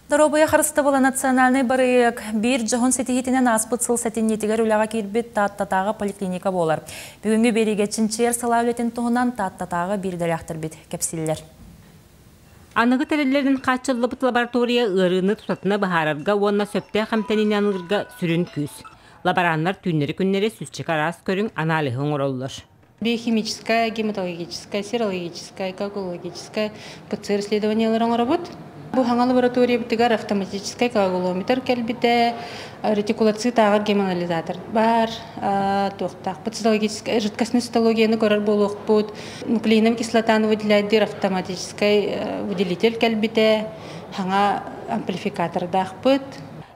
Доробая харыстабыла национальный барыяк бир жоғын сетихетінен аспыт сыл сәтіннетігер үліға кербет таттатаға поликлиника болар. Бүгінгі береге чинчер сала өлетін тұғынан таттатаға бір дәліқтір бет кәпсілілер. Анығы тәрелердің қатшылы бұт лаборатория ұрыны тұтатына бағарарға онына сөпте қамтанын анығырға сүрін күз. Лаборанлар түннері күннері сүзчік арас көрін аналығын оролылыр. Биохимическая, гематологическая, серологическая, коагулологическая ПЦР исследованияларын работ. Бу хаңа лаборатория битигар автоматическая коагулометр кәлбите, ретикуляция тагыр геманализатор бар, тохтак патологическая жидкостная цитологияны көрөр болук бут, нуклеиновая кислотаны выделяет автоматический выделитель кәлбите, хаңа амплификатор дах бут.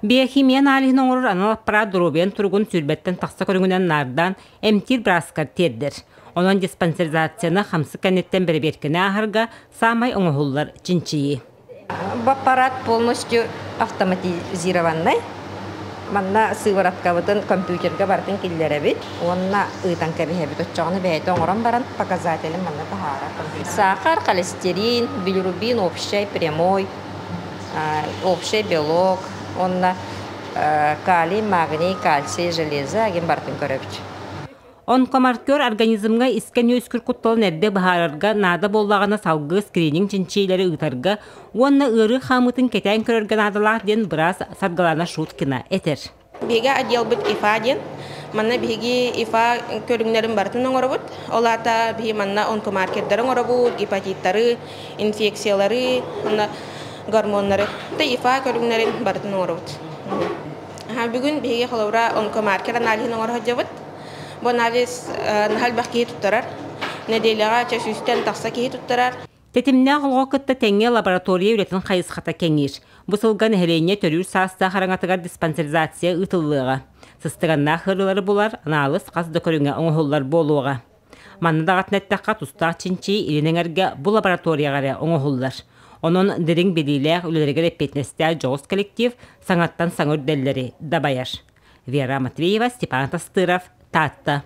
Биохимия налihinin орыр аналап пара дробен тургун сүрбеттен тақса көріңінен нардан эмтир браскар тердер. Онан диспансеризацияны хамсы кәнеттен бері беркіне ахырға самай оңығылар чинчии. Аппарат полностью автоматизированный. Манна сыворотка бутын компьютерга бартын киллері бит. Онна ыйтан кәбіхе бит отчағыны бәйті оңыран баран показателін манна тахара. Сахар, холестерин, билирубин, общий, прямой, общий белок. Онна калий, магний, кальций, железо, агин бартын көрөбіч. Он комаркер организмға искен өскір құттылын әрде бағарарға нада боллағына салғы скрининг чинчейлері ұтарға, онна ұры қамытын кетен көрерген адалар ден біраз саргалана шуткина етер. Беге отдел бұд ИФА ден, манна беге ИФА көріңлерін бартын оңыры бұд. Олата беге манна онкомаркердерін оңыры бұд, гепатиттары, инфекциялары, гормонлары. ИФА көріңлерін бартын оңыры бұд. Бүгін беге қолаура онкомаркер анализін оңыры бұд. Бу анализ нахал бақи туттарар. Неделяға часүстен тақса ки туттарар. Тетимне қолға күтті тәңе лаборатория үлетін қайысқата кәңеш. Бұсылған әхелене төрір саста қараңатығар диспансеризация ұтылыға. Сыстығанна қырылары болар, аналыз қасды көріңе оңғылар болуға. Маннадағат нәттаққа тұстақ чинчи иленеңерге бұл лабораторияғары оңғылар. Onun derin belirler ülelere repetneste Jaws коллектив sanattan sanır delleri dabayar. Vera Matveyeva, Stepan Tastırov, Tatta.